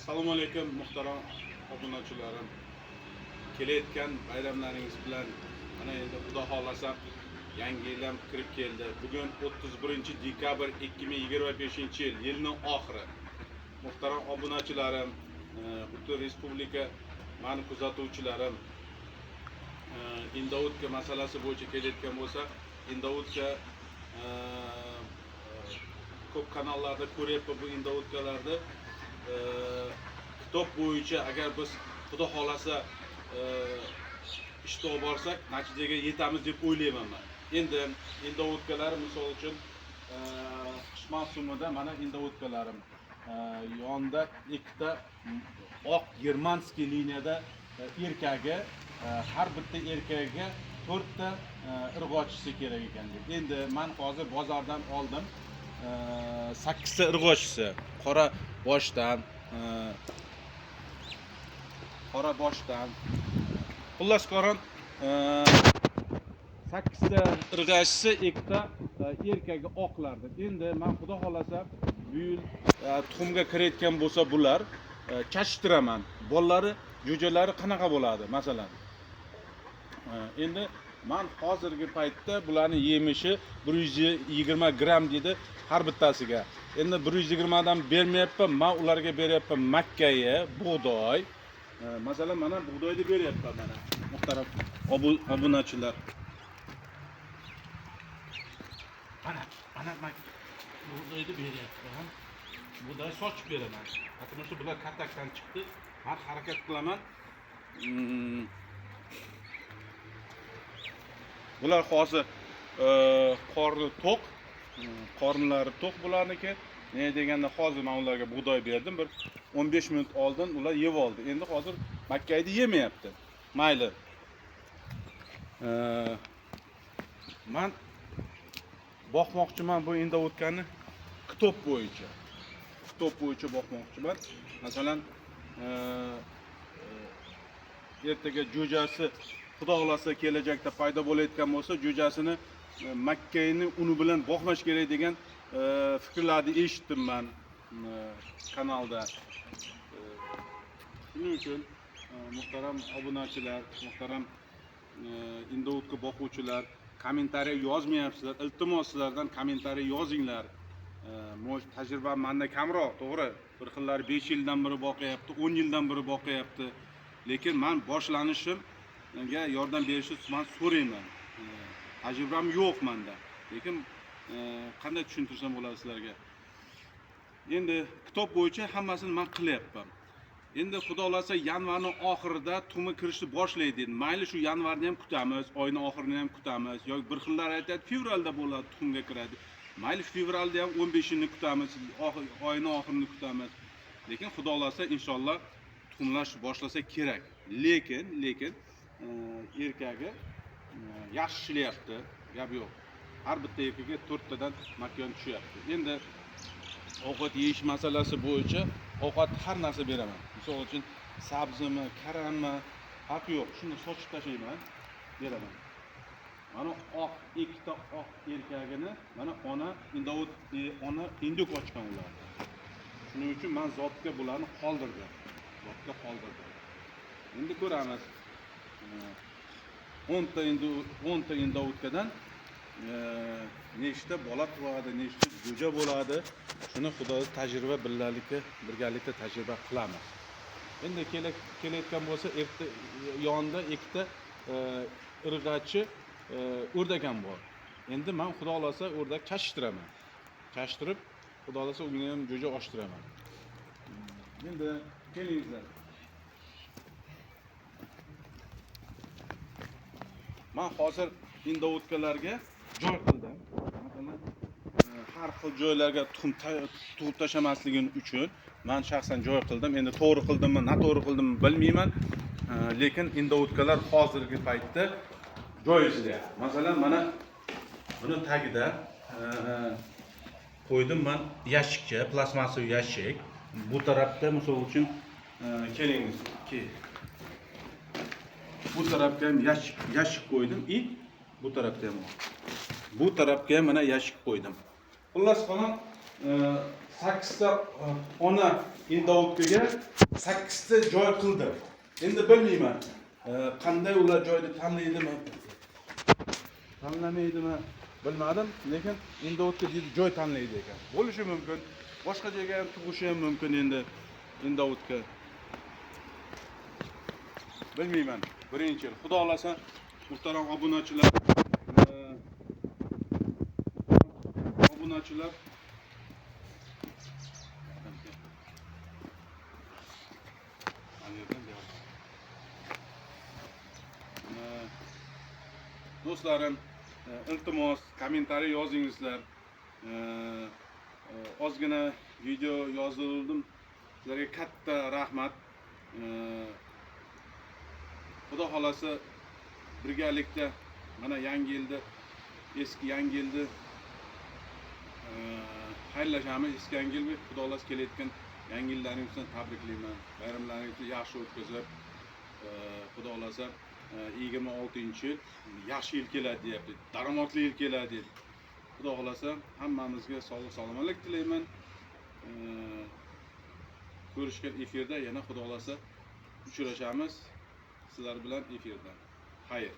Assalomu alaykum muhtaram obunachilarim. Kelayotgan bayramlaringiz bilan mana endi Xudo xolasa yangi yil ham kirib keldi. Bugun 31-dekabr 2025-yil, yilning oxiri. Muhtaram obunachilarim, butun respublika meni kuzatuvchilarim, Indoudka masalasi bo'yicha kelayotgan bo'lsa, Indoudka ko'p kanallarda ko'ryapman bu Indoudkalarni. Kitob bo'yicha agar biz Xudo xolasa ishga olib borsak, natijaga yetamiz deb o'ylayman men. Endi Indoudkalar misol uchun qish mavsumida mana Indoudkalarim yonida ikkita oq germanskiy liniyada erkagi, har bitta erkagiga 4 ta irg'ochisi kerak ekan deb. Endi men hozir bozordan oldim 8 ta irg'ochisi, qora boshdan, xullas qo'ron 8 ta irg'ochisi, 2 ta erkagi oqlardi. Endi men Xudo xolasa bu yil tuxumga kirayotgan bo'lsa bular chashtiraman. Bolalari, jo'jalari qanaqa bo'ladi masalan. Endi men hozirgi paytda bularning yemishi 120 gram dedi har bittasiga. Endi 120 dan bermayapman, men ularga beryapman makkayi, bug'doy. Masalan mana bug'doyni beryapman mana. Muhtaram obunachilar. Mana bug'doyni beryapman. Bug'doy sochib beraman. Hatto bular katakdan chiqdi. Men harakat qilaman. Bular hozir qorni to'q, qornlari to'q bularniki. Ne deganda hozir men ularga bug'doy berdim. Bir 15 minut oldin ular yeb oldi. Endi hozir makkayni yemayapti. Mayli. Men boqmoqchiman bu Indoudkani kitob bo'yicha. Kitob bo'yicha boqmoqchiman. Masalan, ertaga jo'jasi Xudo xolasa kelajakda paydo bo'layotgan bo'lsa, jo'jasini makkayni uni bilan boqmash kerak degan fikrlarni eshitdim men kanalda. Shuning uchun muhtaram obunachilar, muhtaram Indoudka boquvchilar, kommentariy yozmayapsizlar. Iltimos sizlardan kommentariy yozinglar. Tajribam menda kamroq, to'g'ri. Bir xillari 5 yildan beri boqyapti, 10 yildan beri boqyapti. Lekin men boshlanishimga yordam berishni men so'rayman. Tajribam yo'q menda. Lekin qanday tushuntirsam bo'ladi sizlarga. Endi kitob bo'yicha hammasini men qilyapman. Endi Xudo xolasa yanvarning oxirida tuxumga kirishni boshlaydi. Mayli shu yanvarni ham kutamiz, oyning oxirini ham kutamiz, yoki bir xillar aytadi fevralda bo'ladi, tuxumga kiradi. Mayli fevralda ham 15-ni kutamiz, oyning oxirini kutamiz. Lekin Xudo xolasa inshaalloh tuxumlash boshlasa kerak. Lekin erkagi yaxshi ishlayapti, gap yo'q. Har bitta erkakga 4 tadan makon tushyapti. Endi ovqat yeyish masalasi bo'yicha ovqat har narsa beraman. Misol uchun sabzimi, karammi, farqi yo'q. Shuni sochib tashlayman, beraman. Mana oq, 2 ta oq erkagini mana ona induk ochgan ular. Shuning uchun men zotga bularni qoldirdim. Endi ko'ramiz. 10 ta Indoudkadan nechta bola tug'adi, nechta jo'ja bo'ladi, shuni Xudoning tajriba birgalikda tajriba qilamiz. Endi kelayotgan bo'lsa, yonida 2 ta irg'achi o'rdak ham bor. Endi men Xudo xolasa o'rdak chashtiraman. Chashtirib, Xudo xolasa unga ham jo'ja oshtiraman. Endi kelingizlar. Men hozir Indoudkalarga joy qildim. Masalan, har xil joylarga tuxum tashamasligim uchun men shaxsan joy qildim. Endi to'g'ri qildimmi, noto'g'ri qildimmi bilmayman. Lekin Indoudkalar hozirgi paytda joy izlayapti. Masalan, mana buni tagida qo'ydim men yashikcha, plastmassaviy yashik. Bu tarafda misol uchun kelingiz ki bu tarafga ham yashik qo'ydim. Bu tarafga ham. Bu tarafga mana yashik qo'ydim. Xullas qolgan 8 ta ona Indautkaga 8 ta joy qildim. Endi bilmayman, qanday ular joyni tanlaydimi, tanlamaydimi bilmadim, lekin Indautka deydi joy tanlaydi ekan. Bo'lishi mumkin. Boshqa joyga ham tug'ishi ham mumkin endi Indautka. Bilmayman. Birinchi yil. Xudo xolasa, muhtaram obunachilar, obunachilar do'stlarim, iltimos kommentariy yozingizlar. Ozgina video yozdim. Sizlarga katta rahmat. Xudo xolasa birgalikda mana yangi yilda, eski yangi yilda xayrlashamiz. Eski yangi yil xudo xolasa kelayotgan yangi yillaringizni tabriklayman. Bayramlaringizni yaxshi o'tkazib, xudo xolasa 26-yil yaxshi yil keladi deyapti. Daromadli yil keladi deydi. Xudo xolasa hammamizga sog'lik salomatlik tilayman. Ko'rishgan efirda yana xudo xolasa uchrashamiz. Sizlar bilan efirda. Xayr.